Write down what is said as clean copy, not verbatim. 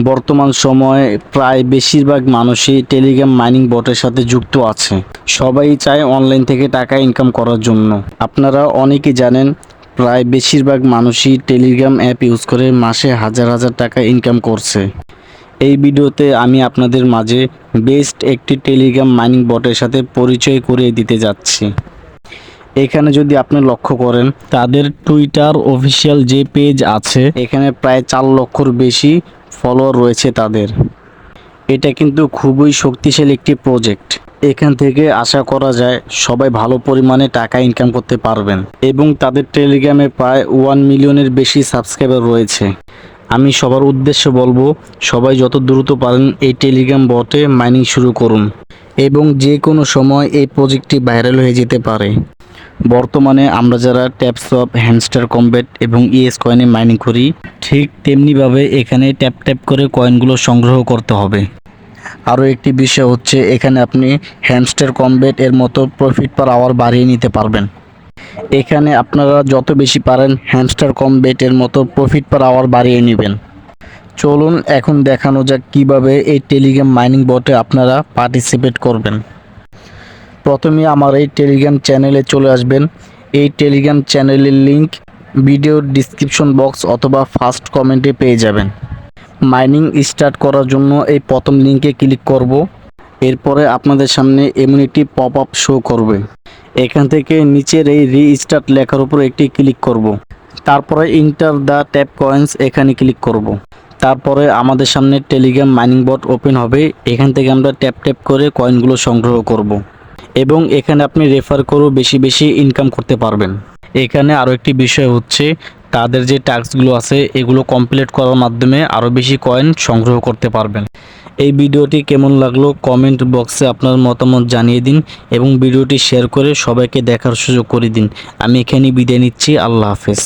বর্তমান সময়ে প্রায় বেশিরভাগ মানুষই টেলিগ্রাম মাইনিং বটের সাথে যুক্ত আছে। সবাই চায় অনলাইন থেকে টাকা ইনকাম করার জন্য। আপনারা অনেকেই জানেন প্রায় বেশিরভাগ মানুষই টেলিগ্রাম অ্যাপ ইউজ করে মাসে হাজার হাজার টাকা ইনকাম করছে। এই ভিডিওতে আমি আপনাদের মাঝে বেস্ট একটি টেলিগ্রাম মাইনিং বটের সাথে পরিচয় করিয়ে দিতে যাচ্ছি। এখানে যদি আপনি লক্ষ্য করেন তাদের টুইটার অফিসিয়াল যে পেজ আছে এখানে প্রায় 4 লক্ষর বেশি ফলোয়ার রয়েছে তাদের। এটা কিন্তু খুবই শক্তিশালী একটি প্রজেক্ট। এখান থেকে আশা করা যায় সবাই ভালো পরিমাণে টাকা ইনকাম করতে পারবেন এবং তাদের টেলিগ্রামে প্রায় 1 মিলিয়নের বেশি সাবস্ক্রাইবার রয়েছে। আমি সবার উদ্দেশ্যে বলবো সবাই যত দ্রুত পারেন এই টেলিগ্রাম বটে মাইনিং শুরু করুন এবং যে কোনো সময় এই প্রজেক্টটি ভাইরাল হয়ে যেতে পারে। বর্তমানে আমরা যারা ট্যাপসপ, হ্যামস্টার কম্বেট এবং ইএস কয়েনে মাইনিং করি ঠিক তেমনিভাবে এখানে ট্যাপ ট্যাপ করে কয়েনগুলো সংগ্রহ করতে হবে। আরও একটি বিষয় হচ্ছে এখানে আপনি হ্যামস্টার কম্বেট এর মতো প্রফিট পার আওয়ার বাড়িয়ে নিতে পারবেন। এখানে আপনারা যত বেশি পারেন হ্যামস্টার কম্বেট এর মতো প্রফিট পার আওয়ার বাড়িয়ে নেবেন। চলুন এখন দেখানো যাক কিভাবে এই টেলিগ্রাম মাইনিং বটে আপনারা পার্টিসিপেট করবেন। প্রথমে আমার এই টেলিগ্রাম চ্যানেলে চলে আসবেন। এই টেলিগ্রাম চ্যানেলের লিংক ভিডিওর ডিসক্রিপশন বক্স অথবা ফার্স্ট কমেন্টে পেয়ে যাবেন। মাইনিং স্টার্ট করার জন্য এই প্রথম লিংকে ক্লিক করব। এরপরে আপনাদের সামনে এমন একটি পপ আপ শো করবে। এখান থেকে নিচের এই রিস্টার্ট লেখার উপর একটি ক্লিক করব। তারপরে ইন্টার দ্য ট্যাপ কয়েন্স এখানে ক্লিক করব। তারপরে আমাদের সামনে টেলিগ্রাম মাইনিং বট ওপেন হবে। এখান থেকে আমরা ট্যাপ ট্যাপ করে কয়েনগুলো সংগ্রহ করব এবং এখানে আপনি রেফার করেও বেশি বেশি ইনকাম করতে পারবেন। এখানে আরও একটি বিষয় হচ্ছে তাদের যে টাস্কগুলো আছে এগুলো কমপ্লিট করার মাধ্যমে আরও বেশি কয়েন সংগ্রহ করতে পারবেন। এই ভিডিওটি কেমন লাগলো কমেন্ট বক্সে আপনার মতামত জানিয়ে দিন এবং ভিডিওটি শেয়ার করে সবাইকে দেখার সুযোগ করে দিন। আমি এখানেই বিদায় নিচ্ছি। আল্লাহ হাফেজ।